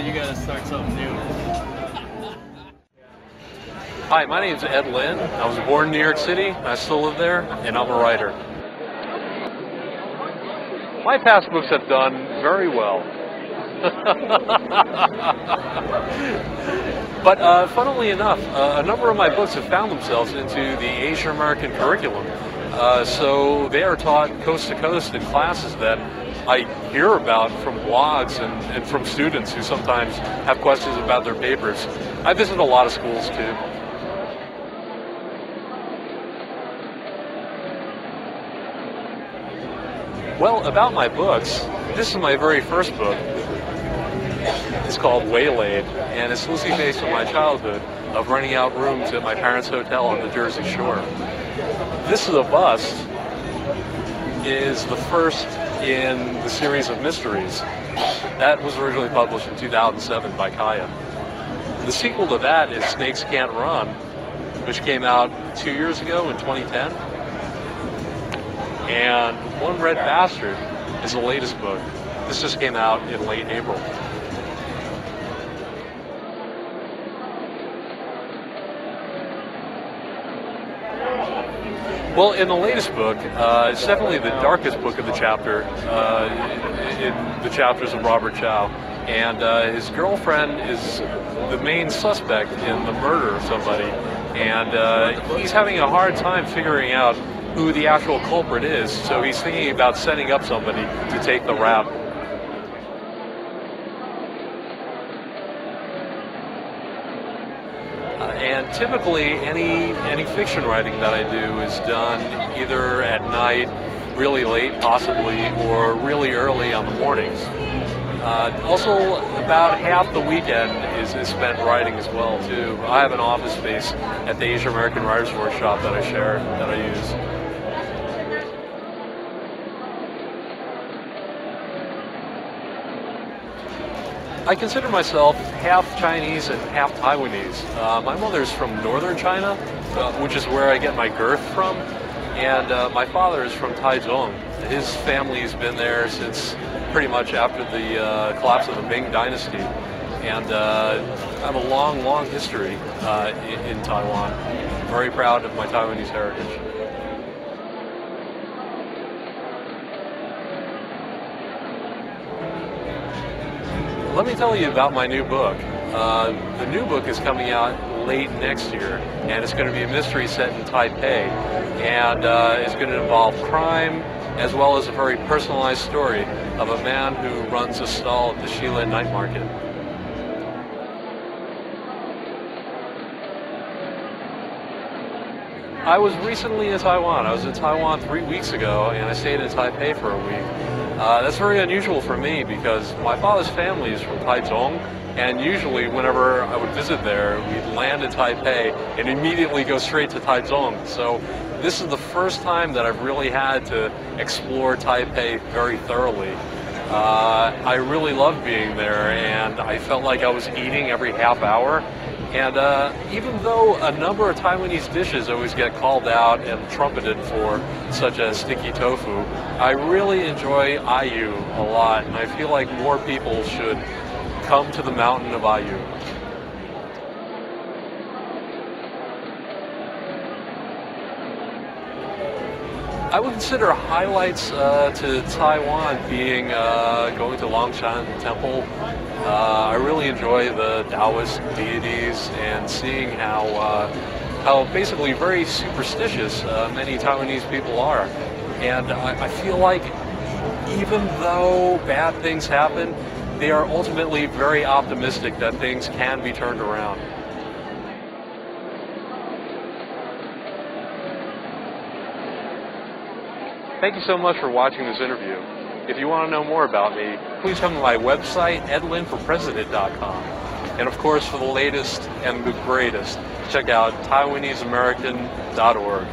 you gotta start something new. Hi, my name is Ed Lin. I was born in New York City. I still live there, and I'm a writer. My past books have done very well. But funnily enough, a number of my books have found themselves into the Asian American curriculum. So they are taught coast to coast in classes that I hear about from blogs and from students who sometimes have questions about their papers. I visit a lot of schools too. Well, about my books, this is my very first book. It's called Waylaid, and it's loosely based on my childhood of renting out rooms at my parents' hotel on the Jersey Shore. This is a Bust is the first in the series of mysteries. That was originally published in 2007 by Kaya. The sequel to that is Snakes Can't Run, which came out 2 years ago in 2010. And One Red Bastard is the latest book. This just came out in late April. Well, in the latest book, it's definitely the darkest book of the chapter, in the chapters of Robert Chow. And his girlfriend is the main suspect in the murder of somebody. And he's having a hard time figuring out who the actual culprit is, so he's thinking about setting up somebody to take the rap. And typically, any fiction writing that I do is done either at night, really late possibly, or really early on the mornings. Also, about half the weekend is spent writing as well, too. I have an office space at the Asian American Writers Workshop that I share, that I use. I consider myself half Chinese and half Taiwanese. My mother's from northern China, which is where I get my girth from, and my father is from Taiwan. His family has been there since pretty much after the collapse of the Ming Dynasty, and I have a long, long history in Taiwan. I'm very proud of my Taiwanese heritage. Let me tell you about my new book. The new book is coming out late next year, and it's going to be a mystery set in Taipei, and it's going to involve crime as well as a very personalized story of a man who runs a stall at the Shilin night market. I was recently in Taiwan. I was in Taiwan 3 weeks ago, and I stayed in Taipei for a week. That's very unusual for me because my father's family is from Taichung, and usually whenever I would visit there, we'd land in Taipei and immediately go straight to Taichung. So this is the first time that I've really had to explore Taipei very thoroughly. I really loved being there, and I felt like I was eating every half hour. And even though a number of Taiwanese dishes always get called out and trumpeted for, such as sticky tofu, I really enjoy Ayu a lot, and I feel like more people should come to the mountain of Ayu. I would consider highlights to Taiwan being going to Longshan Temple. I really enjoy the Taoist deities and seeing how basically very superstitious many Taiwanese people are. And I feel like even though bad things happen, they are ultimately very optimistic that things can be turned around. Thank you so much for watching this interview. If you want to know more about me, please come to my website, edlinforpresident.com. And of course, for the latest and the greatest, check out TaiwaneseAmerican.org.